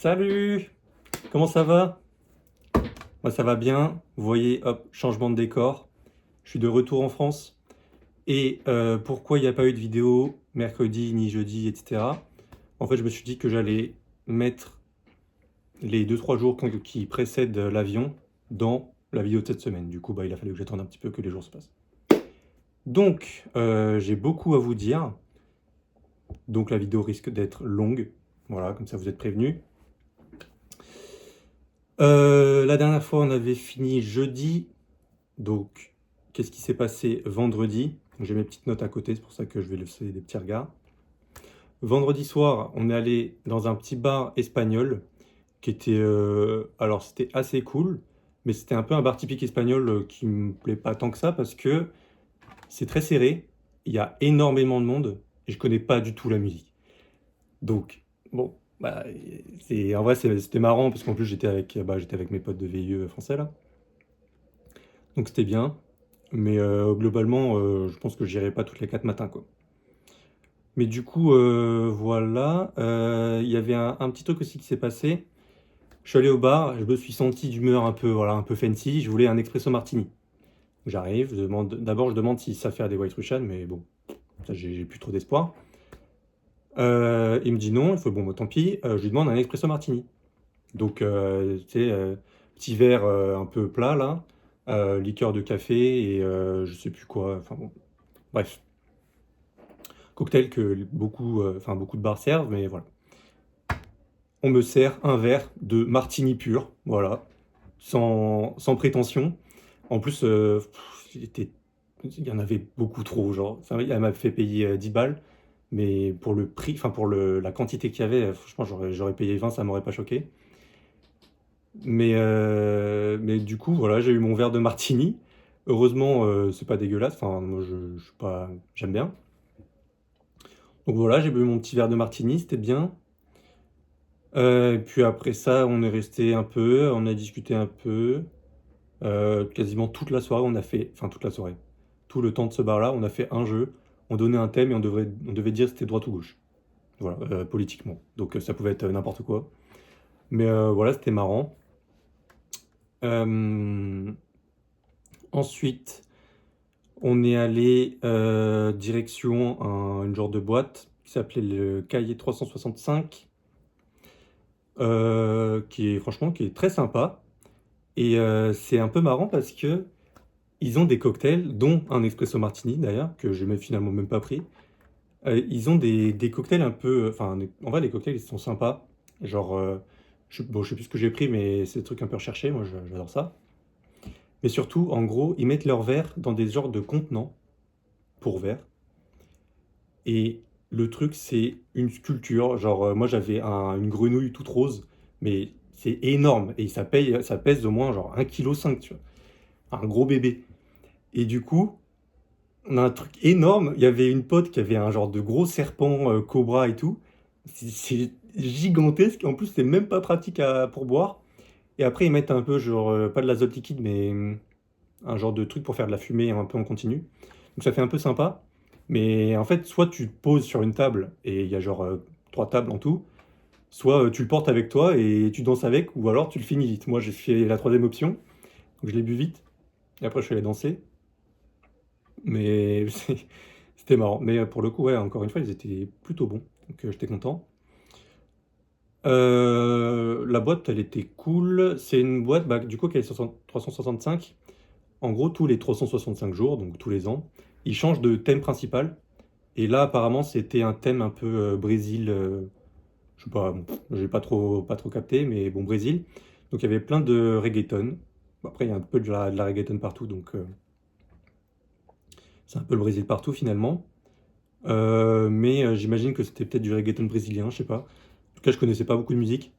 Salut! Comment ça va? Moi ça va bien. Vous voyez, hop, changement de décor. Je suis de retour en France. Et pourquoi il n'y a pas eu de vidéo mercredi ni jeudi, etc. En fait, je me suis dit que j'allais mettre les 2-3 jours qui précèdent l'avion dans la vidéo de cette semaine. Du coup, il a fallu que j'attende un petit peu que les jours se passent. Donc, j'ai beaucoup à vous dire. Donc la vidéo risque d'être longue. Voilà, comme ça vous êtes prévenus. La dernière fois, on avait fini jeudi. Donc, qu'est-ce qui s'est passé vendredi? J'ai mes petites notes à côté, c'est pour ça que je vais laisser des petits regards. Vendredi soir, on est allé dans un petit bar espagnol qui était... alors, c'était assez cool, mais c'était un peu un bar typique espagnol qui me plaît pas tant que ça parce que c'est très serré, il y a énormément de monde et je connais pas du tout la musique. Donc, bon, en vrai, c'était marrant parce qu'en plus, j'étais avec mes potes de VIE français là. Donc, c'était bien. Mais globalement, je pense que j'irai pas toutes les 4 matins, quoi. Mais du coup, voilà. Il y avait un petit truc aussi qui s'est passé. Je suis allé au bar, je me suis senti d'humeur un peu, voilà, un peu fancy. Je voulais un espresso martini. J'arrive, d'abord je demande s'ils savent faire des White Russian, mais bon, ça j'ai plus trop d'espoir. Il me dit non, il faut bon, bah, tant pis. Je lui demande un espresso martini. Donc, tu sais, petit verre un peu plat là, liqueur de café et je sais plus quoi. Enfin bon, bref. Cocktail que beaucoup de bars servent, mais voilà. On me sert un verre de martini pur, voilà, sans prétention. En plus, il y en avait beaucoup trop, genre, elle m'a fait payer 10 balles, mais pour le prix, enfin pour la quantité qu'il y avait, franchement, j'aurais payé 20, ça m'aurait pas choqué. Mais du coup, voilà, j'ai eu mon verre de martini. Heureusement, c'est pas dégueulasse, enfin, moi, je suis pas, j'aime bien. Donc voilà, j'ai bu mon petit verre de martini, c'était bien. Et puis après ça, on est resté un peu, on a discuté un peu. Quasiment toute la soirée, enfin toute la soirée, tout le temps de ce bar-là, on a fait un jeu. On donnait un thème et on devait dire si c'était droite ou gauche. Voilà, politiquement. Donc ça pouvait être n'importe quoi. Mais voilà, c'était marrant. Euh, Ensuite, on est allé direction une genre de boîte qui s'appelait le Cahier 365, qui est très sympa. Et c'est un peu marrant parce que ils ont des cocktails, dont un espresso martini d'ailleurs, que je n'ai finalement même pas pris. Ils ont des cocktails un peu. Enfin, en vrai, les cocktails ils sont sympas. Genre, bon, je sais plus ce que j'ai pris, mais c'est des trucs un peu recherchés. Moi, j'adore ça. Mais surtout, en gros, ils mettent leurs verres dans des genres de contenants pour verres. Et le truc, c'est une sculpture. Genre, moi, j'avais une grenouille toute rose, mais c'est énorme. Et ça pèse au moins genre 1,5 kg, tu vois. Un gros bébé. Et du coup, on a un truc énorme. Il y avait une pote qui avait un genre de gros serpent cobra et tout. C'est gigantesque. En plus, c'est même pas pratique pour boire. Et après, ils mettent un peu, genre, pas de l'azote liquide, mais un genre de truc pour faire de la fumée un peu en continu. Donc ça fait un peu sympa. Mais en fait, soit tu te poses sur une table et il y a genre 3 tables en tout, soit tu le portes avec toi et tu danses avec, ou alors tu le finis vite. Moi, j'ai fait la troisième option, donc je l'ai bu vite. Et après, je suis allé danser. Mais c'était marrant. Mais pour le coup, ouais, encore une fois, ils étaient plutôt bons. Donc j'étais content. La boîte, elle était cool. C'est une boîte, du coup, qui est 365. En gros, tous les 365 jours, donc tous les ans, ils changent de thème principal. Et là, apparemment, c'était un thème un peu Brésil. Je sais pas, bon, j'ai pas trop capté, mais bon, Brésil. Donc il y avait plein de reggaeton. Bon, après, il y a un peu de la reggaeton partout, donc c'est un peu le Brésil partout finalement. Mais j'imagine que c'était peut-être du reggaeton brésilien, je sais pas. En tout cas, je connaissais pas beaucoup de musique.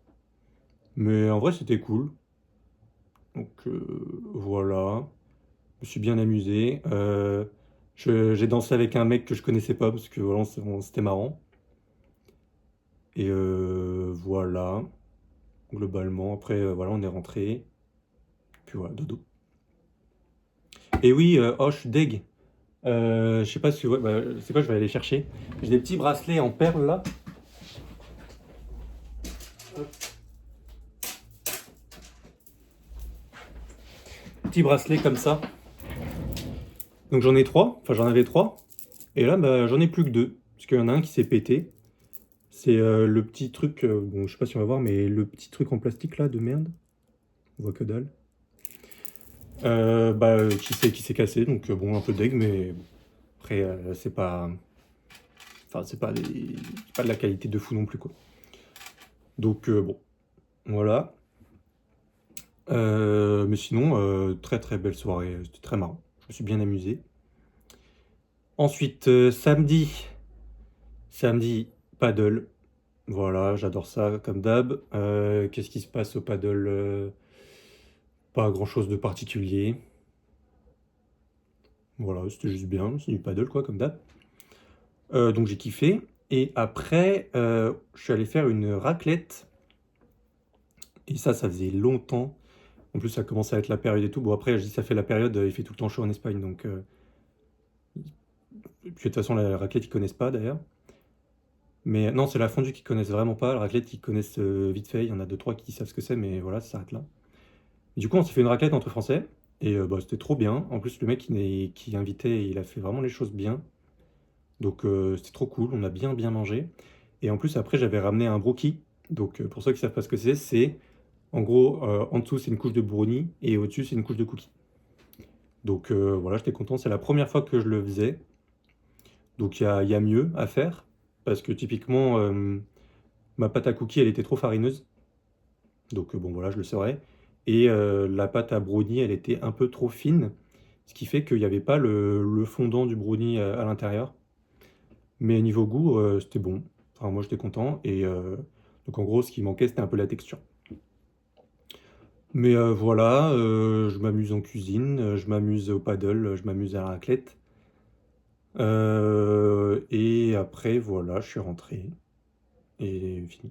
Mais en vrai, c'était cool. Donc voilà. Je me suis bien amusé. J'ai dansé avec un mec que je connaissais pas parce que voilà, c'était marrant. Et voilà. Globalement. Après, voilà, on est rentré. Puis voilà, dodo. Et oui, oh, je suis deg. Je sais pas si. Ouais, c'est quoi, je vais aller chercher. J'ai des petits bracelets en perles là. petits bracelets comme ça. Donc j'en ai 3, enfin j'en avais 3. Et là, bah, j'en ai plus que 2. Parce qu'il y en a un qui s'est pété. C'est le petit truc, bon, je sais pas si on va voir, mais le petit truc en plastique là de merde. On voit que dalle. Bah, qui s'est cassé, donc bon, un peu deg, mais bon. Après, c'est pas. Enfin, c'est pas de la qualité de fou non plus, quoi. Donc, bon, voilà. Mais sinon, très très belle soirée, c'était très marrant. Je me suis bien amusé. Ensuite, samedi, paddle. Voilà, j'adore ça comme d'hab. Qu'est-ce qui se passe au paddle? Pas grand-chose de particulier. Voilà, c'était juste bien, c'est du paddle quoi, comme d'hab. Donc j'ai kiffé. Et après, je suis allé faire une raclette. Et ça faisait longtemps. En plus, ça commence à être la période et tout. Bon, après, je dis ça fait la période, il fait tout le temps chaud en Espagne. Donc, et puis de toute façon, la raclette, ils connaissent pas d'ailleurs. Mais non, c'est la fondue qu'ils connaissent vraiment pas. La raclette, ils connaissent vite fait. Il y en a deux, trois qui savent ce que c'est, mais voilà, ça s'arrête là. Et du coup, on s'est fait une raclette entre Français. Et bah, c'était trop bien. En plus, le mec qui invitait, il a fait vraiment les choses bien. Donc, c'était trop cool. On a bien, bien mangé. Et en plus, après, j'avais ramené un brookie. Donc, pour ceux qui savent pas ce que c'est en gros, en dessous, c'est une couche de brownie. Et au-dessus, c'est une couche de cookie. Donc, voilà, j'étais content. C'est la première fois que je le faisais. Donc, il y a mieux à faire. Parce que typiquement, ma pâte à cookies, elle était trop farineuse. Donc bon voilà, je le saurais. Et la pâte à brownie, elle était un peu trop fine, ce qui fait qu'il n'y avait pas le fondant du brownie à l'intérieur. Mais niveau goût, c'était bon. Enfin, moi, j'étais content. Et donc en gros, ce qui manquait, c'était un peu la texture. Mais voilà, je m'amuse en cuisine, je m'amuse au paddle, je m'amuse à la raclette. Et après, voilà, je suis rentré. Et fini.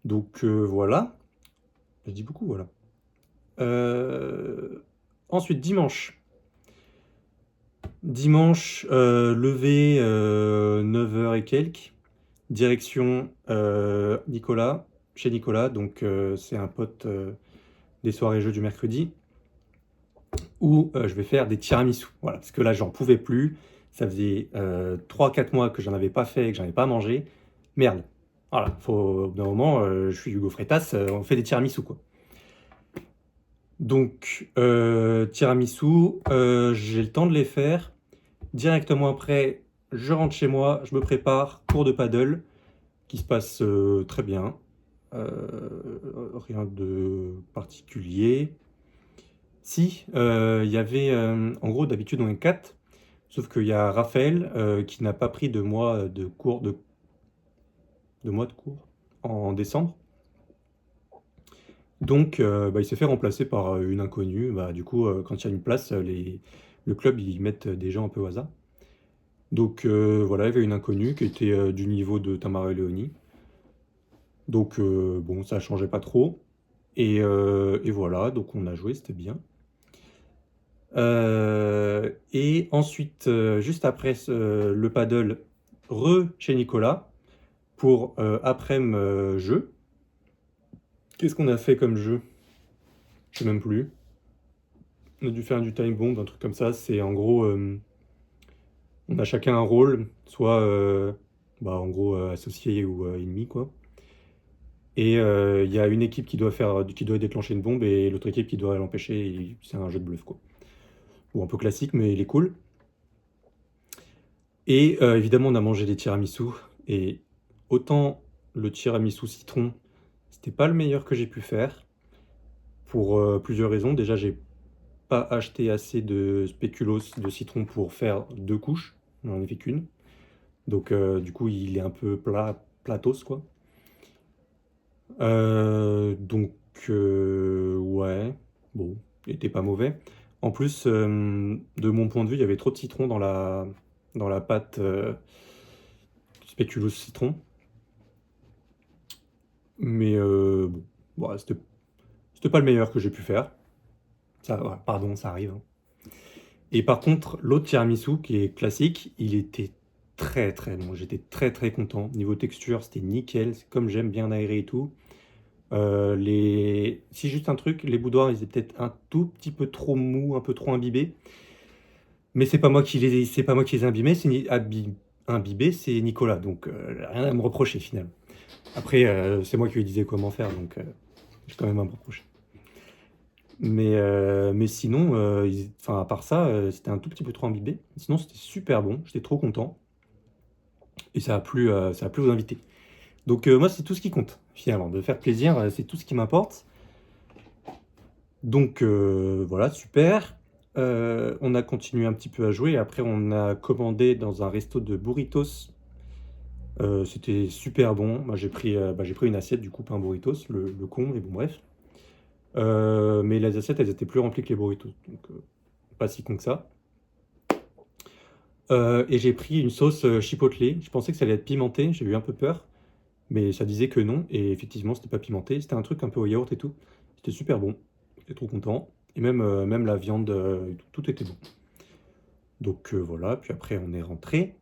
Donc voilà. Je dis beaucoup, voilà. Ensuite, dimanche. Dimanche, levé 9h et quelques. Direction Nicolas, chez Nicolas. Donc, c'est un pote des soirées jeux du mercredi. Où je vais faire des tiramisu. Voilà, parce que là, j'en pouvais plus. Ça faisait 3-4 mois que j'en avais pas fait et que j'en avais pas mangé. Merde. Voilà, faut, au bout d'un moment, je suis Hugo Freitas, on fait des tiramisu, quoi. Donc, tiramisu, j'ai le temps de les faire. Directement après, je rentre chez moi, je me prépare, cours de paddle, qui se passe très bien. Rien de particulier. Si, il y avait, en gros, d'habitude on est 4, sauf qu'il y a Raphaël qui n'a pas pris de mois de cours, de mois de cours en décembre. Donc, bah, il s'est fait remplacer par une inconnue. Bah, du coup, quand il y a une place, le club, ils mettent des gens un peu au hasard. Donc, voilà, il y avait une inconnue qui était du niveau de Tamara Leoni. Donc, bon, ça changeait pas trop. Et voilà, donc on a joué, c'était bien. Et ensuite, juste après le paddle, chez Nicolas, pour après-midi jeu. Qu'est-ce qu'on a fait comme jeu? Je sais même plus. On a dû faire du time bomb, un truc comme ça. C'est en gros, on a chacun un rôle, soit bah, en gros associé ou ennemi, quoi. Et il y a une équipe qui doit déclencher une bombe et l'autre équipe qui doit l'empêcher. C'est un jeu de bluff, quoi. Bon, un peu classique, mais il est cool. Et évidemment, on a mangé des tiramisu. Et autant le tiramisu citron, c'était pas le meilleur que j'ai pu faire. Pour plusieurs raisons. Déjà, j'ai pas acheté assez de spéculoos de citron pour faire 2 couches. On n'en a fait qu'une. Donc, du coup, il est un peu platos, quoi. Donc, ouais, bon, il était pas mauvais. En plus, de mon point de vue, il y avait trop de citron dans la pâte spéculoos citron. Mais bon, voilà, c'était pas le meilleur que j'ai pu faire. Ça, ouais, pardon, ça arrive, hein. Et par contre, l'autre tiramisu, qui est classique, il était très très bon. J'étais très très content. Niveau texture, c'était nickel. C'est comme j'aime bien aéré et tout. Si juste un truc, les boudoirs, ils étaient peut-être un tout petit peu trop mous, un peu trop imbibés. Mais c'est pas moi qui les ai imbibés, imbibés, c'est Nicolas. Donc rien à me reprocher finalement. Après, c'est moi qui lui disais comment faire, donc j'ai quand même à me reprocher. Mais sinon, enfin, à part ça, c'était un tout petit peu trop imbibé. Sinon, c'était super bon, j'étais trop content. Et ça a plu aux invités. Donc moi, c'est tout ce qui compte, finalement. De faire plaisir, c'est tout ce qui m'importe. Donc voilà, super. On a continué un petit peu à jouer. Après, on a commandé dans un resto de burritos. C'était super bon. Moi, j'ai pris une assiette, du coup, pas un burritos, le con, mais bon, bref. Mais les assiettes, elles étaient plus remplies que les burritos. Donc, pas si con que ça. Et j'ai pris une sauce chipotle. Je pensais que ça allait être pimenté. J'ai eu un peu peur. Mais ça disait que non. Et effectivement, c'était pas pimenté. C'était un truc un peu au yaourt et tout. C'était super bon. J'étais trop content. Et même la viande, tout était bon. Donc voilà. Puis après, on est rentré.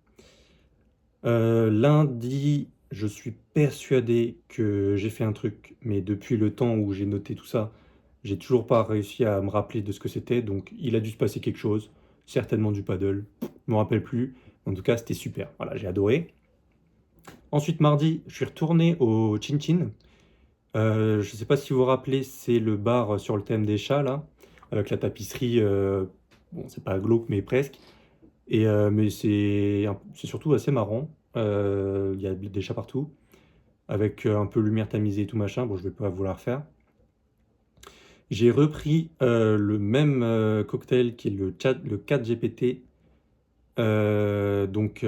Lundi, je suis persuadé que j'ai fait un truc. Mais depuis le temps où j'ai noté tout ça, j'ai toujours pas réussi à me rappeler de ce que c'était. Donc il a dû se passer quelque chose. Certainement du paddle. Je me rappelle plus. En tout cas, c'était super. Voilà, j'ai adoré. Ensuite, mardi, je suis retourné au Chin Chin. Je ne sais pas si vous vous rappelez, c'est le bar sur le thème des chats, là, avec la tapisserie, bon, c'est pas glauque, mais presque. Mais c'est surtout assez marrant. Il y a des chats partout, avec un peu lumière tamisée et tout machin. Bon, je vais pas vous la refaire. J'ai repris le même cocktail qui est le 4GPT, donc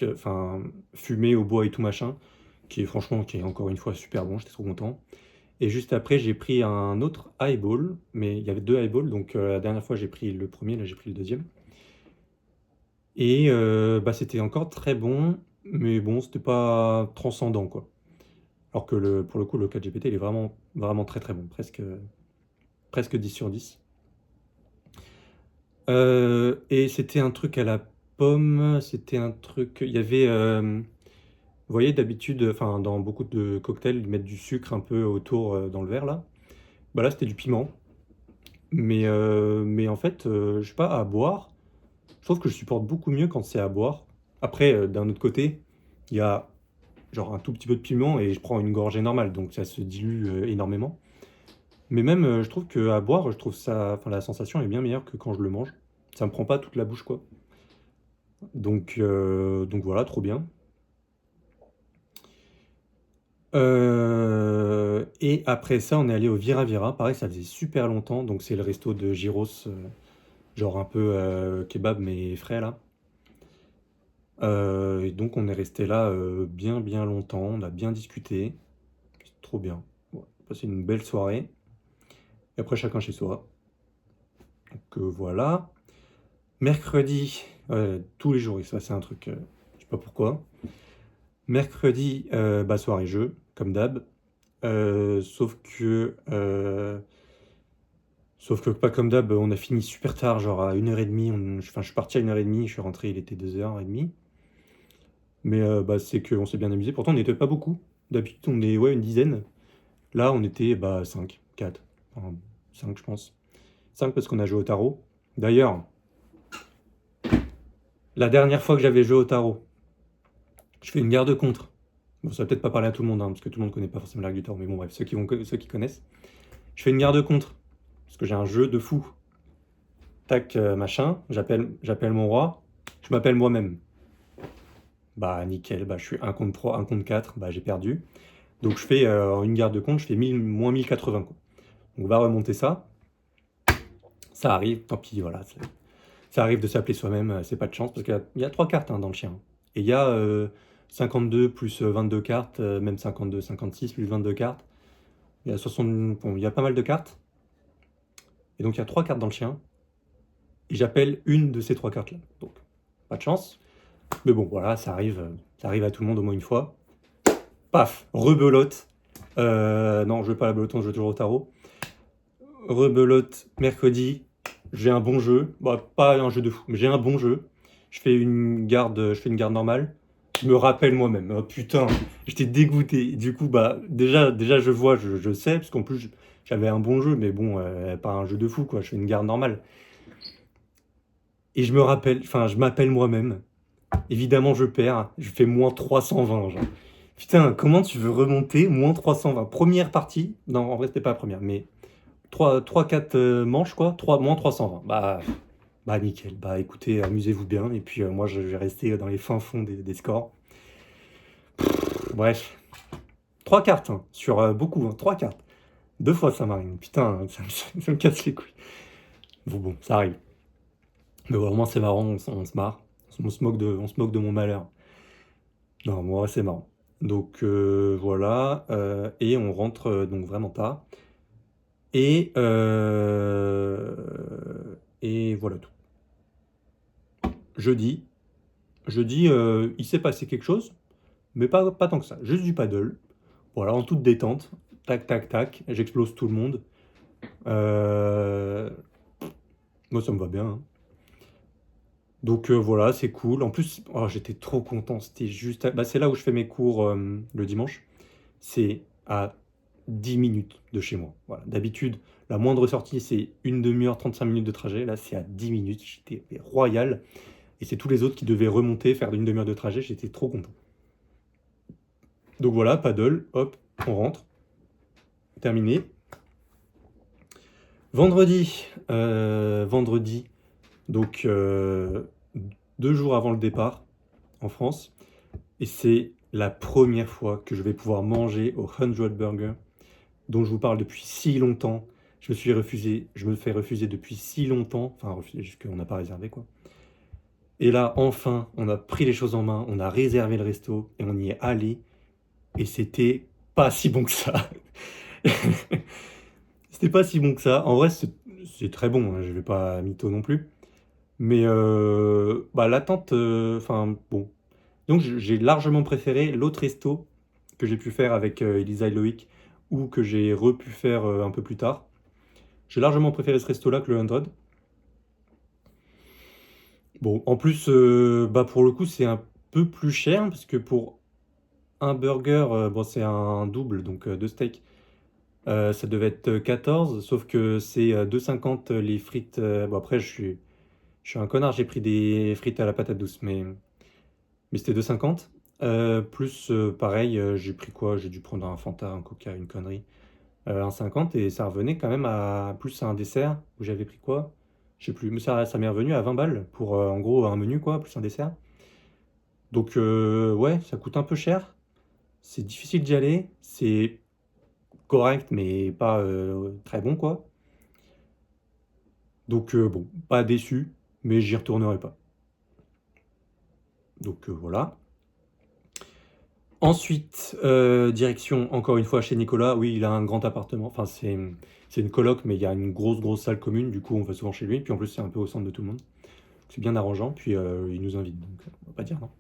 enfin, fumé au bois et tout machin, qui est encore une fois super bon, j'étais trop content. Et juste après, j'ai pris un autre highball, mais il y avait deux highballs, donc la dernière fois j'ai pris le premier, là j'ai pris le deuxième. Et bah, c'était encore très bon, mais bon, c'était pas transcendant quoi. Alors que pour le coup, le 4GPT, il est vraiment, vraiment très très bon, presque 10 sur 10. Et c'était un truc à la pomme, c'était un truc. Il y avait. Vous voyez, d'habitude, enfin, dans beaucoup de cocktails, ils mettent du sucre un peu autour dans le verre là. Bah là, c'était du piment. Mais en fait, je sais pas, à boire, je trouve que je supporte beaucoup mieux quand c'est à boire. Après, d'un autre côté, il y a genre un tout petit peu de piment et je prends une gorgée normale, donc ça se dilue énormément. Mais même, je trouve que à boire, je trouve ça, enfin, la sensation est bien meilleure que quand je le mange. Ça me prend pas toute la bouche, quoi. Donc voilà, trop bien. Et après ça, on est allé au Vira Vira. Pareil, ça faisait super longtemps. Donc c'est le resto de Gyros, genre un peu kebab mais frais là. Et donc on est resté là bien bien longtemps. On a bien discuté. C'est trop bien. Ouais, on a passé une belle soirée. Et après chacun chez soi. Donc voilà. Mercredi, tous les jours il se passait un truc. Je sais pas pourquoi. Mercredi, bah, soirée jeu, comme d'hab. Sauf que pas comme d'hab, on a fini super tard, genre à 1h30. Enfin, je suis parti à 1h30, je suis rentré, il était 2h30. Mais bah, c'est qu'on s'est bien amusé. Pourtant, on n'était pas beaucoup. D'habitude, on est ouais, une dizaine. Là, on était bah, 5, 4. Enfin, 5, je pense. 5 parce qu'on a joué au tarot. D'ailleurs, la dernière fois que j'avais joué au tarot, je fais une garde contre. Bon, ça va peut-être pas parler à tout le monde, hein, parce que tout le monde connaît pas forcément la règle du tarot. Mais bon, bref, ceux qui connaissent. Je fais une garde contre. Parce que j'ai un jeu de fou. Tac, machin, j'appelle mon roi, je m'appelle moi-même. Bah nickel, bah je suis 1 contre 3, 1 contre 4, bah j'ai perdu. Donc je fais une garde de compte, je fais moins 1080 quoi. Donc on va remonter ça. Ça arrive, tant pis, voilà. Ça arrive de s'appeler soi-même, c'est pas de chance, parce qu'il y a 3 cartes hein, dans le chien. Et il y a 52 plus 22 cartes, même 52, 56 plus 22 cartes. Il y a 60, bon, il y a pas mal de cartes. Et donc il y a 3 cartes dans le chien. Et j'appelle une de ces 3 cartes-là. Donc, pas de chance. Mais bon, voilà, ça arrive à tout le monde au moins une fois. Paf, rebelote. Non, je veux pas la belote, je veux toujours au tarot. Rebelote, mercredi, j'ai un bon jeu. Bah, pas un jeu de fou, mais j'ai un bon jeu. Je fais une garde normale. Je me rappelle moi-même. Oh, putain, j'étais dégoûté. Du coup, bah, déjà je vois, je sais, parce qu'en plus, j'avais un bon jeu, mais bon, pas un jeu de fou, quoi. Je fais une garde normale. Et je me rappelle, enfin, je m'appelle moi-même. Évidemment, je perds. Je fais moins 320, genre. Putain, comment tu veux remonter moins 320? Première partie. Non, en vrai, c'était pas la première, mais 4 manches, quoi. Moins 320. Bah, nickel. Bah, écoutez, amusez-vous bien. Et puis, moi, je vais rester dans les fins fonds des scores. Bref. 3 cartes, hein, sur beaucoup, hein, 3 cartes. 2 fois ça m'arrive. Putain, ça me casse les couilles. Bon, ça arrive. Mais ouais, au moins, c'est marrant, on se marre. On se moque de mon malheur. Non, moi, c'est marrant. Donc, voilà. Et on rentre donc vraiment tard. Et, et voilà tout. Jeudi, jeudi, il s'est passé quelque chose, mais pas tant que ça. Juste du paddle. Voilà, en toute détente. Tac, tac, tac. J'explose tout le monde. Euh, Moi, ça me va bien, hein. Donc voilà, c'est cool. En plus, oh, j'étais trop content. C'était juste. Bah, c'est là où je fais mes cours le dimanche. C'est à 10 minutes de chez moi. Voilà. D'habitude, la moindre sortie, c'est une demi-heure, 35 minutes de trajet. Là, c'est à 10 minutes. J'étais royal. Et c'est tous les autres qui devaient remonter, faire une demi-heure de trajet. J'étais trop content. Donc voilà, paddle, hop, on rentre. Terminé. Vendredi, donc 2 jours avant le départ en France. Et c'est la première fois que je vais pouvoir manger au 100 Burger dont je vous parle depuis si longtemps. Je me fais refuser depuis si longtemps, enfin refuser jusqu'on n'a pas réservé quoi. Et là, enfin, on a pris les choses en main, on a réservé le resto et on y est allé. Et c'était pas si bon que ça. C'était pas si bon que ça. En vrai, c'est très bon, hein, je vais pas mytho non plus. Mais bah, l'attente, enfin bon. Donc j'ai largement préféré l'autre resto que j'ai pu faire avec Elisa et Loïc ou que j'ai repu faire un peu plus tard. J'ai largement préféré ce resto-là que le 100. Bon, en plus, bah pour le coup, c'est un peu plus cher parce que pour un burger, bon, c'est un double, donc 2 steaks. Ça devait être 14, sauf que c'est 2,50 les frites. Bon, après, je suis un connard, j'ai pris des frites à la patate douce, mais c'était 2,50. Plus, pareil, j'ai pris quoi? J'ai dû prendre un Fanta, un Coca, une connerie. 1,50 et ça revenait quand même à plus un dessert où j'avais pris quoi? Je sais plus, mais ça m'est revenu à 20 balles pour en gros un menu quoi, plus un dessert. Donc ouais, ça coûte un peu cher. C'est difficile d'y aller. C'est correct, mais pas très bon quoi. Donc bon, pas déçu, mais j'y retournerai pas. Donc voilà. Ensuite, direction encore une fois chez Nicolas. Oui, il a un grand appartement. Enfin, c'est une coloc, mais il y a une grosse salle commune. Du coup, on va souvent chez lui. Puis en plus, c'est un peu au centre de tout le monde. C'est bien arrangeant. Puis il nous invite, donc on va pas dire non.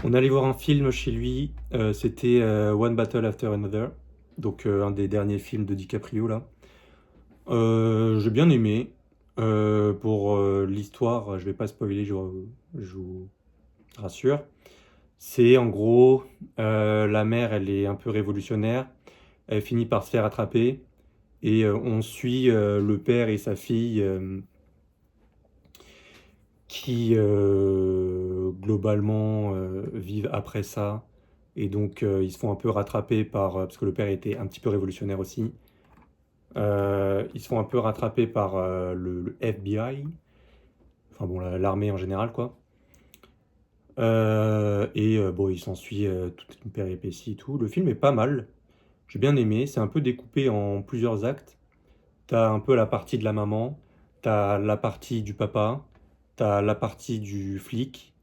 On allait voir un film chez lui. C'était One Battle After Another. Donc un des derniers films de DiCaprio là. J'ai bien aimé. Pour l'histoire, je vais pas spoiler, je vous rassure. C'est en gros, la mère, elle est un peu révolutionnaire. Elle finit par se faire attraper. Et on suit le père et sa fille qui, globalement, vivent après ça. Et donc, ils se font un peu rattraper parce que le père était un petit peu révolutionnaire aussi. Ils se font un peu rattraper par le FBI. Enfin bon, l'armée en général, quoi. Et bon, il s'ensuit toute une péripétie et tout. Le film est pas mal. J'ai bien aimé. C'est un peu découpé en plusieurs actes. T'as un peu la partie de la maman, t'as la partie du papa, t'as la partie du flic,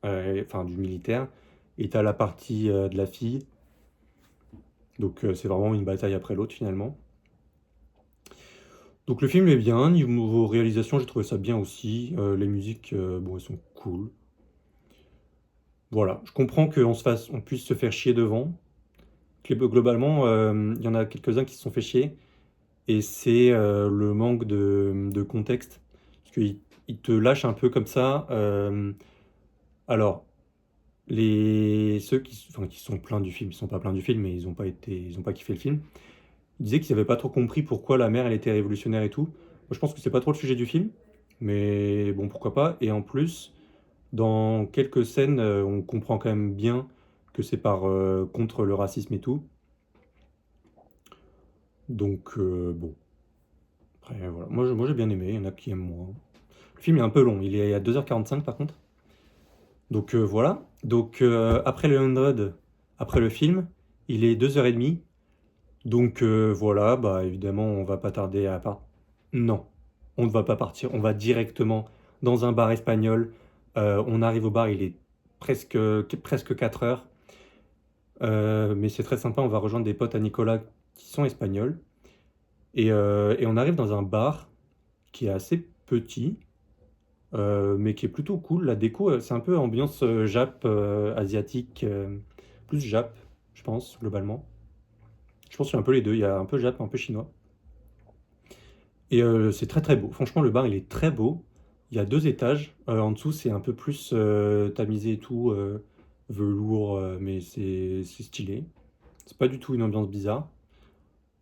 enfin du militaire, et t'as la partie de la fille. Donc c'est vraiment une bataille après l'autre finalement. Donc le film est bien, niveau réalisation j'ai trouvé ça bien aussi. Les musiques, bon, elles sont cool. Voilà, je comprends on puisse se faire chier devant. Globalement, il y en a quelques-uns qui se sont fait chier. Et c'est le manque de contexte. Parce qu'il il te lâche un peu comme ça. Alors, ceux qui sont pleins du film, ils sont pas pleins du film, mais ils ont pas kiffé le film. Ils disaient qu'ils avaient pas trop compris pourquoi la mère, elle était révolutionnaire et tout. Moi, je pense que c'est pas trop le sujet du film, mais bon, pourquoi pas. Et en plus, dans quelques scènes, on comprend quand même bien que c'est contre le racisme et tout. Donc, bon. Après, voilà. Moi, j'ai bien aimé. Il y en a qui aiment moins. Le film est un peu long. Il est à 2h45 par contre. Donc, voilà. Donc, après le 100, après le film, il est 2h30. Donc, voilà. Bah, évidemment, on va pas tarder à part. Non, on ne va pas partir. On va directement dans un bar espagnol. On arrive au bar, il est presque 4 heures. Mais c'est très sympa. On va rejoindre des potes à Nicolas qui sont espagnols. Et on arrive dans un bar qui est assez petit, mais qui est plutôt cool. La déco, c'est un peu ambiance Jap, asiatique, plus Jap, je pense, globalement. Je pense qu'il y a un peu les deux. Il y a un peu Jap, un peu chinois. Et c'est très très beau. Franchement, le bar, il est très beau. Il y a 2 étages. En dessous, c'est un peu plus tamisé et tout, velours, mais c'est stylé. C'est pas du tout une ambiance bizarre.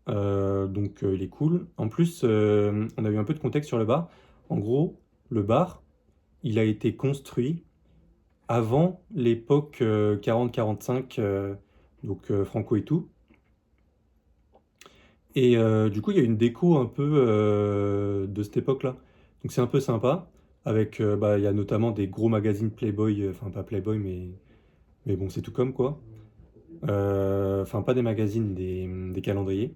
Donc il est cool. En plus, on a eu un peu de contexte sur le bar. En gros, le bar, il a été construit avant l'époque 40-45, donc Franco et tout. Et du coup, il y a une déco un peu de cette époque-là. Donc c'est un peu sympa. Avec, bah, il y a notamment des gros magazines Playboy, enfin pas Playboy, mais bon, c'est tout comme quoi. Enfin, pas des magazines, des calendriers.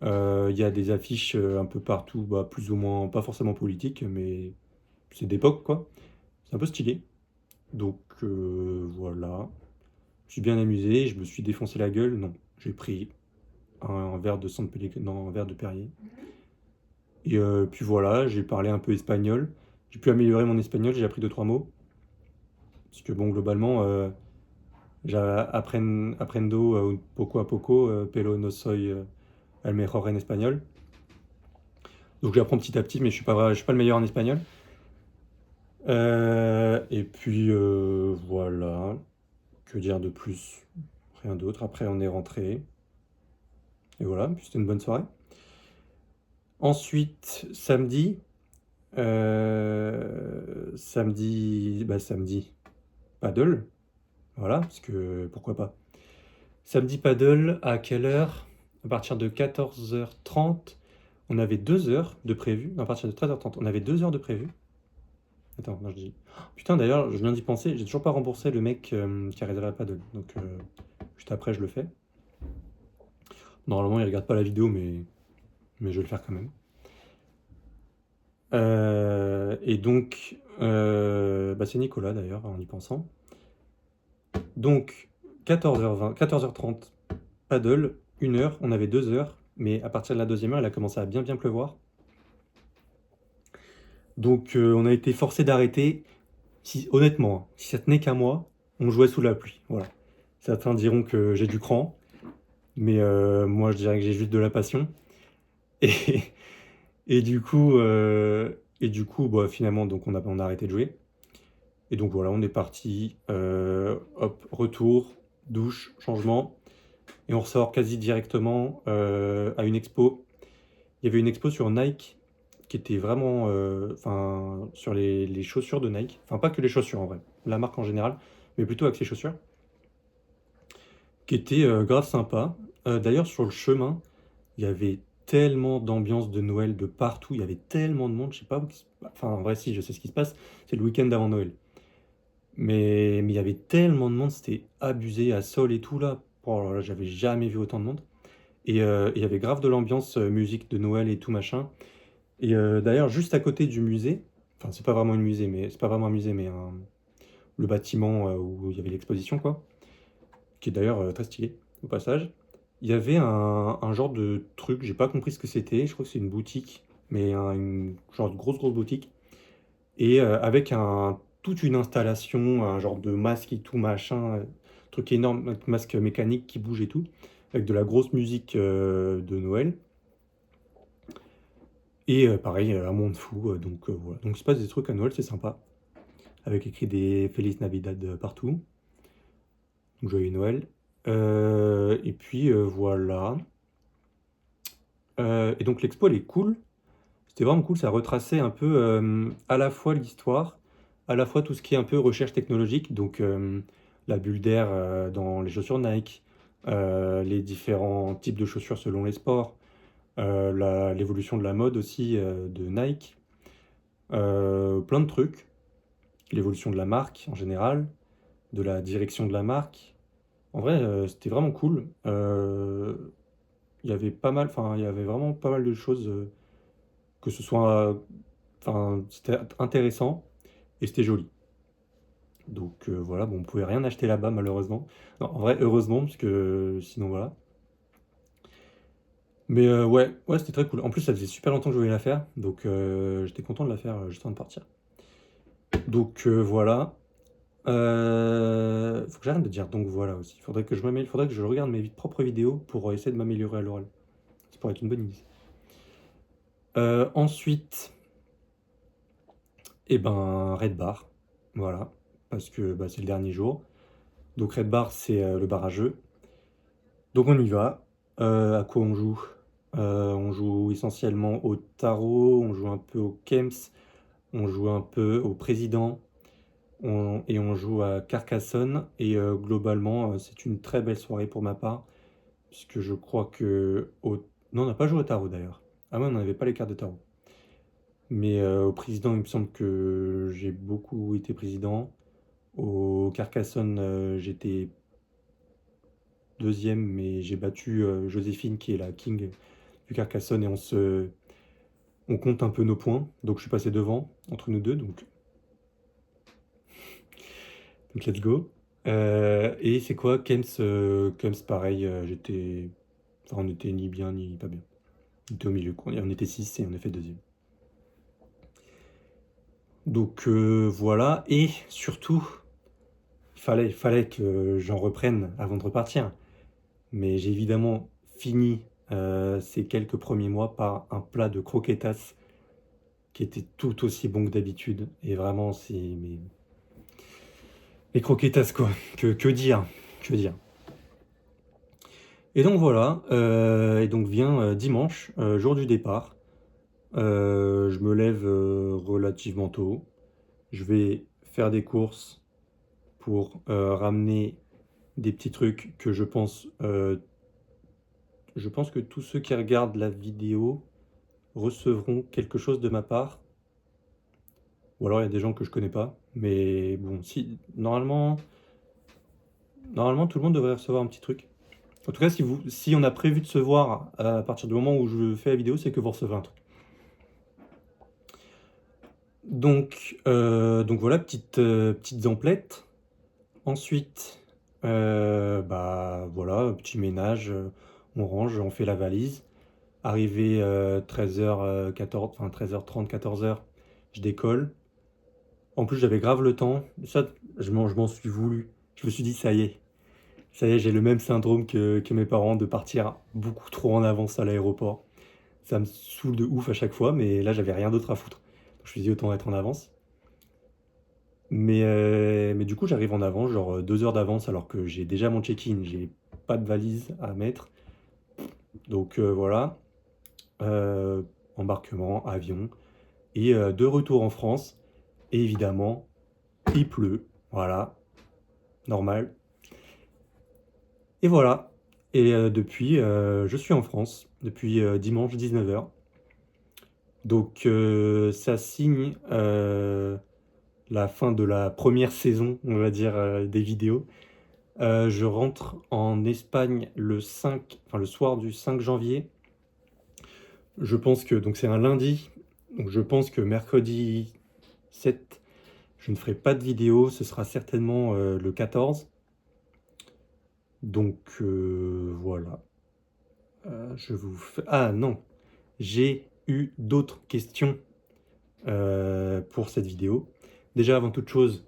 Il y a des affiches un peu partout, bah, plus ou moins, pas forcément politiques, mais c'est d'époque, quoi. C'est un peu stylé. Donc voilà. Je suis bien amusé, je me suis défoncé la gueule. Non, j'ai pris un verre de San Pellegrino, non, un verre de Perrier. Et puis voilà, j'ai parlé un peu espagnol. J'ai pu améliorer mon espagnol, j'ai appris deux, trois mots. Parce que bon, globalement, aprendo un poco a poco, pero no soy el mejor en espagnol. Donc j'apprends petit à petit, mais je suis pas le meilleur en espagnol. Et puis voilà, que dire de plus? Rien d'autre. Après, on est rentré. Et voilà, puis c'était une bonne soirée. Ensuite, samedi, paddle. Voilà, parce que pourquoi pas. Samedi paddle, à quelle heure? À partir de 14h30, on avait 2 heures de prévu. Non, à partir de 13h30, on avait 2 heures de prévu. Attends, non, je dis. Putain, d'ailleurs, je viens d'y penser, j'ai toujours pas remboursé le mec qui a réservé la paddle. Donc, juste après, je le fais. Normalement, il regarde pas la vidéo, mais je vais le faire quand même. Et donc, bah, c'est Nicolas d'ailleurs, en y pensant. Donc, 14h20, 14h30, paddle, 1 heure, on avait 2 heures, mais à partir de la deuxième heure, il a commencé à bien bien pleuvoir. Donc, on a été forcé d'arrêter. Honnêtement, hein, si ça tenait qu'à moi, on jouait sous la pluie. Voilà. Certains diront que j'ai du cran, mais moi, je dirais que j'ai juste de la passion. Et, et du coup, bah, finalement, donc on a arrêté de jouer. Et donc voilà, on est parti. Hop, retour, douche, changement. Et on ressort quasi directement à une expo. Il y avait une expo sur Nike qui était vraiment. Enfin, sur les chaussures de Nike. Enfin, pas que les chaussures en vrai, la marque en général, mais plutôt avec les chaussures. Qui était grave sympa. D'ailleurs, sur le chemin, il y avait tellement d'ambiance de Noël de partout. Il y avait tellement de monde. Je sais pas. Enfin, en vrai, si, je sais ce qui se passe. C'est le week-end d'avant Noël. Mais il y avait tellement de monde, c'était abusé à Sol et tout là. Oh là là, j'avais jamais vu autant de monde. Et il y avait grave de l'ambiance musique de Noël et tout machin. Et d'ailleurs, juste à côté du musée, enfin c'est pas vraiment un musée, mais c'est pas vraiment un musée, mais le bâtiment où il y avait l'exposition quoi, qui est d'ailleurs très stylé au passage. Il y avait un genre de truc, j'ai pas compris ce que c'était. Je crois que c'est une boutique, mais une genre de grosse grosse boutique. Et avec toute une installation, un genre de masque et tout, machin, truc énorme, un masque mécanique qui bouge et tout, avec de la grosse musique de Noël. Et pareil, un monde fou, donc voilà. Donc il se passe des trucs à Noël, c'est sympa, avec écrit des Feliz Navidad partout. Donc joyeux Noël. Et puis voilà. Et donc l'expo elle est cool. C'était vraiment cool, ça retraçait un peu à la fois l'histoire, à la fois tout ce qui est un peu recherche technologique, donc la bulle d'air dans les chaussures Nike, les différents types de chaussures selon les sports, l'évolution de la mode aussi de Nike, plein de trucs, l'évolution de la marque en général, de la direction de la marque. En vrai, c'était vraiment cool. Il y avait pas mal, enfin, il y avait vraiment pas mal de choses, que ce soit, enfin, c'était intéressant et c'était joli. Donc voilà, bon, on pouvait rien acheter là-bas malheureusement. Non, en vrai, heureusement, parce que sinon voilà. Mais ouais, ouais, c'était très cool. En plus, ça faisait super longtemps que je voulais la faire, donc j'étais content de la faire juste avant de partir. Donc voilà. Faut que j'arrête de dire donc voilà aussi. Faudrait que je regarde mes propres vidéos pour essayer de m'améliorer à l'oral. Ça pourrait être une bonne idée. Ensuite, eh ben, Red Bar. Voilà. Parce que bah, c'est le dernier jour. Donc Red Bar, c'est le bar à jeux. Donc on y va. À quoi on joue? On joue essentiellement au tarot, on joue un peu au Kems, on joue un peu au président, et on joue à Carcassonne. Et globalement, c'est une très belle soirée pour ma part, puisque je crois que... Non, on n'a pas joué au tarot d'ailleurs. Ah ouais, on n'avait pas les cartes de tarot. Mais au président, il me semble que j'ai beaucoup été président. Au Carcassonne, j'étais deuxième, mais j'ai battu Joséphine, qui est la king du Carcassonne, et on compte un peu nos points. Donc je suis passé devant entre nous deux, donc let's go. Et c'est quoi, Kems, Kems pareil, enfin, on était ni bien ni pas bien. On était au milieu, quoi. On était 6 et on a fait deuxième. Donc voilà, et surtout, il fallait que j'en reprenne avant de repartir. Mais j'ai évidemment fini ces quelques premiers mois par un plat de croquetas qui était tout aussi bon que d'habitude. Et vraiment, c'est les croquetas, quoi. Que dire? Que dire? Et donc voilà, et donc vient dimanche, jour du départ. Je me lève relativement tôt. Je vais faire des courses pour ramener des petits trucs que je pense que tous ceux qui regardent la vidéo recevront quelque chose de ma part. Ou alors il y a des gens que je connais pas. Mais bon, si, normalement tout le monde devrait recevoir un petit truc. En tout cas, si on a prévu de se voir à partir du moment où je fais la vidéo, c'est que vous recevez un truc. Donc voilà, petites emplettes. Ensuite, bah voilà, petit ménage, on range, on fait la valise. Arrivé 13h, 14, enfin 13h30, 14h, je décolle. En plus, j'avais grave le temps. Ça, je m'en suis voulu. Je me suis dit, ça y est, j'ai le même syndrome que mes parents de partir beaucoup trop en avance à l'aéroport. Ça me saoule de ouf à chaque fois, mais là, j'avais rien d'autre à foutre. Donc, je me suis dit, autant être en avance. Mais du coup, j'arrive en avance, genre 2 heures d'avance, alors que j'ai déjà mon check-in, j'ai pas de valise à mettre. Donc voilà, Euh, embarquement, avion, et de retour en France. Et évidemment, il pleut, voilà, normal. Et voilà. Et depuis, je suis en France, depuis dimanche 19h. Donc ça signe la fin de la première saison, on va dire, des vidéos. Je rentre en Espagne enfin, le soir du 5 janvier. Je pense que, donc c'est un lundi, donc je pense que mercredi 7, je ne ferai pas de vidéo, ce sera certainement le 14. Donc voilà. Ah non, j'ai eu d'autres questions pour cette vidéo. Déjà, avant toute chose,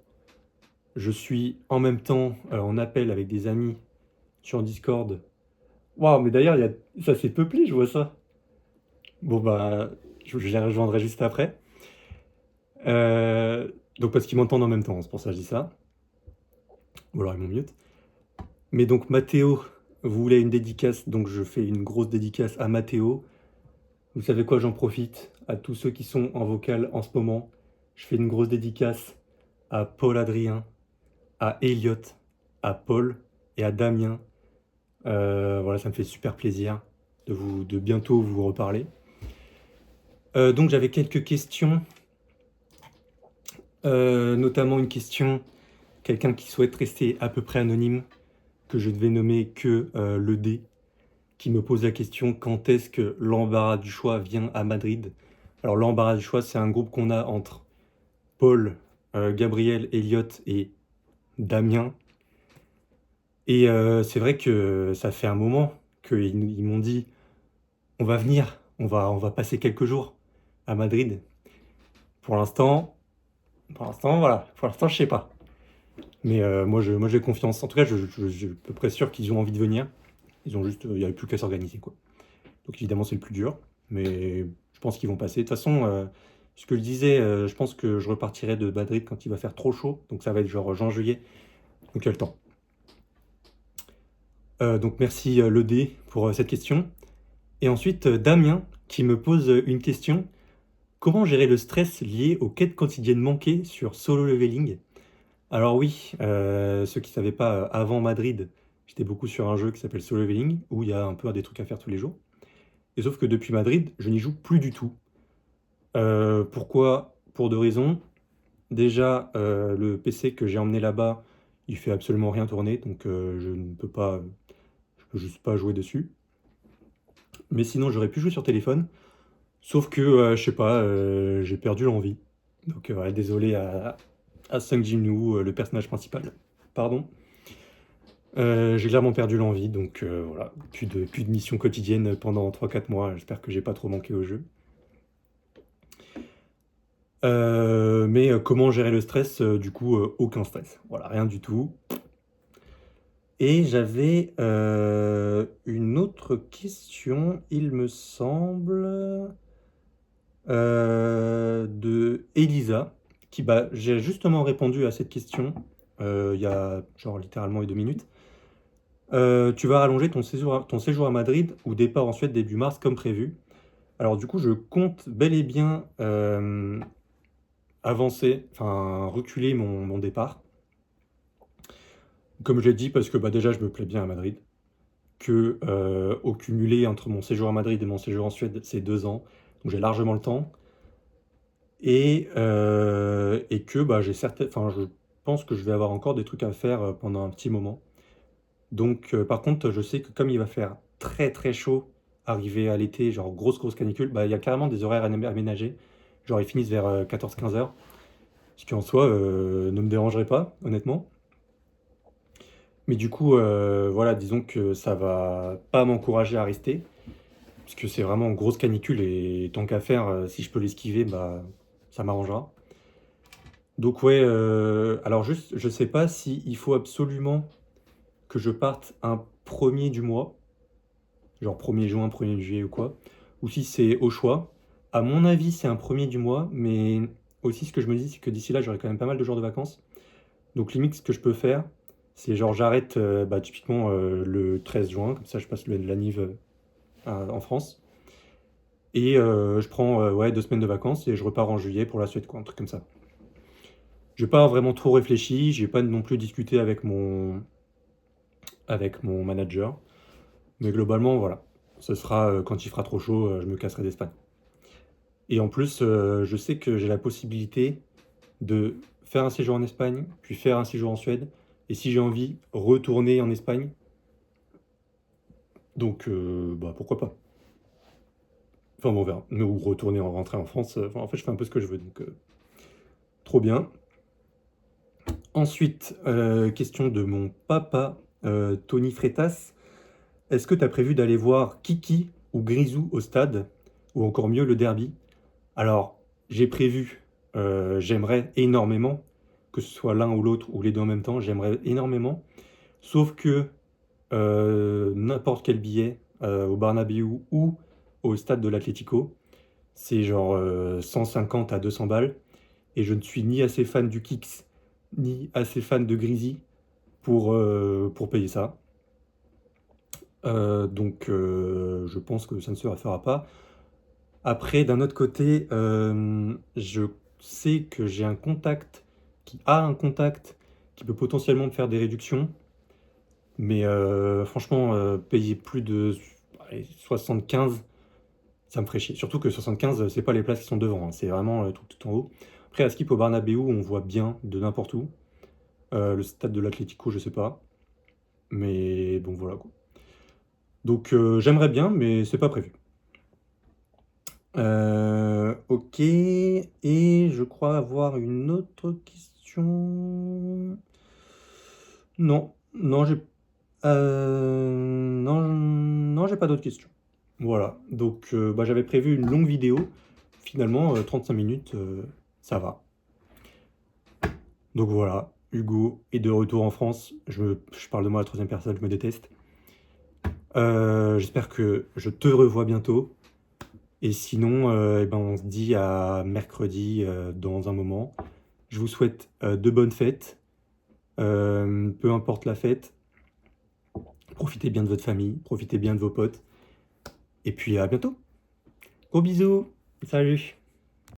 je suis en même temps en appel avec des amis sur Discord. Waouh, mais d'ailleurs, ça s'est peuplé, je vois ça. Bon, bah, je les rejoindrai juste après. Euh, donc, parce qu'ils m'entendent en même temps, c'est pour ça que je dis ça. Ou alors ils m'ont mute. Mais donc Mathéo voulait une dédicace, donc je fais une grosse dédicace à Mathéo. Vous savez quoi, j'en profite à tous ceux qui sont en vocal en ce moment. Je fais une grosse dédicace à Paul Adrien, à Elliot, à Paul et à Damien. Voilà, ça me fait super plaisir de bientôt vous reparler. Donc j'avais quelques questions, notamment une question, quelqu'un qui souhaite rester à peu près anonyme, que je ne vais nommer que le D, qui me pose la question quand est-ce que l'embarras du choix vient à Madrid. Alors l'embarras du choix, c'est un groupe qu'on a entre Paul, Gabriel, Elliot et Damien. Et c'est vrai que ça fait un moment qu'ils m'ont dit on va venir, on va passer quelques jours à Madrid. Pour l'instant, voilà, pour l'instant, je sais pas. Mais moi, j'ai confiance. En tout cas, je suis à peu près sûr qu'ils ont envie de venir. Ils ont juste, il n'y avait plus qu'à s'organiser, quoi. Donc évidemment, c'est le plus dur, mais je pense qu'ils vont passer. De toute façon, ce que je disais, je pense que je repartirai de Madrid quand il va faire trop chaud. Donc ça va être genre juin-juillet. Donc il y a le temps. Donc merci le D pour cette question. Et ensuite, Damien qui me pose une question. Comment gérer le stress lié aux quêtes quotidiennes manquées sur Solo Leveling? Alors oui, ceux qui ne savaient pas, avant Madrid, j'étais beaucoup sur un jeu qui s'appelle Solo Leveling, où il y a un peu des trucs à faire tous les jours. Et sauf que depuis Madrid, je n'y joue plus du tout. Pourquoi? Pour deux raisons. Déjà, le PC que j'ai emmené là-bas, il fait absolument rien tourner, donc je peux juste pas jouer dessus. Mais sinon, j'aurais pu jouer sur téléphone, sauf que, je sais pas, j'ai perdu l'envie. Donc, ouais, désolé à Sung Jin-woo, le personnage principal. Pardon. J'ai clairement perdu l'envie, donc voilà, plus de missions quotidiennes pendant 3-4 mois. J'espère que j'ai pas trop manqué au jeu. Mais comment gérer le stress? Du coup, aucun stress. Voilà, rien du tout. Et j'avais une autre question, il me semble, de Elisa, qui, bah, j'ai justement répondu à cette question il y a genre littéralement 2 minutes. Tu vas rallonger ton séjour à Madrid ou départ en Suède début mars comme prévu. Alors du coup, je compte bel et bien avancer, enfin reculer mon départ. Comme je l'ai dit, parce que bah, déjà je me plais bien à Madrid, que au cumulé entre mon séjour à Madrid et mon séjour en Suède, c'est 2 ans, donc j'ai largement le temps. Et que bah, enfin, je pense que je vais avoir encore des trucs à faire pendant un petit moment. Donc par contre, je sais que comme il va faire très très chaud, arrivé à l'été, genre grosse canicule, bah, il y a carrément des horaires aménagés. Genre ils finissent vers 14-15 heures, ce qui en soi ne me dérangerait pas, honnêtement. Mais du coup, voilà, disons que ça va pas m'encourager à rester, puisque c'est vraiment une grosse canicule et tant qu'à faire, si je peux l'esquiver, bah, ça m'arrangera. Donc ouais, alors juste, je sais pas si il faut absolument que je parte un premier du mois, genre 1er juin, 1er juillet ou quoi, ou si c'est au choix. À mon avis, c'est un premier du mois, mais aussi ce que je me dis, c'est que d'ici là, j'aurai quand même pas mal de jours de vacances. Donc limite, ce que je peux faire, c'est genre j'arrête bah, typiquement le 13 juin, comme ça je passe la Nive en France. Et je prends ouais, 2 semaines de vacances et je repars en juillet pour la Suède, quoi, un truc comme ça. J'ai pas vraiment trop réfléchi, j'ai pas non plus discuté avec mon manager. Mais globalement, voilà. Ce sera quand il fera trop chaud, je me casserai d'Espagne. Et en plus, je sais que j'ai la possibilité de faire un séjour en Espagne, puis faire un séjour en Suède, et si j'ai envie, retourner en Espagne. Donc, bah, pourquoi pas. Enfin, bon, on verra. Ou rentrer en France. Enfin, en fait, je fais un peu ce que je veux, donc trop bien. Ensuite, question de mon papa, Tony Freitas. Est-ce que tu as prévu d'aller voir Kiki ou Grisou au stade, ou encore mieux le derby? Alors, j'ai prévu, j'aimerais énormément, que ce soit l'un ou l'autre, ou les deux en même temps, j'aimerais énormément. Sauf que n'importe quel billet au Bernabéu ou au stade de l'Atlético, c'est genre 150 à 200 balles. Et je ne suis ni assez fan du Kicks, ni assez fan de Grisy pour payer ça. Donc je pense que ça ne se fera pas. Après, d'un autre côté, je sais que j'ai un contact qui a un contact qui peut potentiellement me faire des réductions. Mais franchement, payer plus de allez, 75, ça me ferait chier. Surtout que 75, c'est pas les places qui sont devant, hein, c'est vraiment tout en haut. Après, à Skip au Bernabéu, on voit bien de n'importe où. Le stade de l'Atlético, je sais pas. Mais bon, voilà quoi. Donc j'aimerais bien, mais c'est pas prévu. Ok, et je crois avoir une autre question. Non, non, non, j'ai pas d'autres questions. Voilà, donc bah, j'avais prévu une longue vidéo. Finalement, 35 minutes, ça va. Donc voilà, Hugo est de retour en France. Je parle de moi à la troisième personne, je me déteste. J'espère que je te revois bientôt. Et sinon, eh ben, on se dit à mercredi dans un moment. Je vous souhaite de bonnes fêtes. Peu importe la fête, profitez bien de votre famille, profitez bien de vos potes. Et puis à bientôt. Gros bisous. Salut.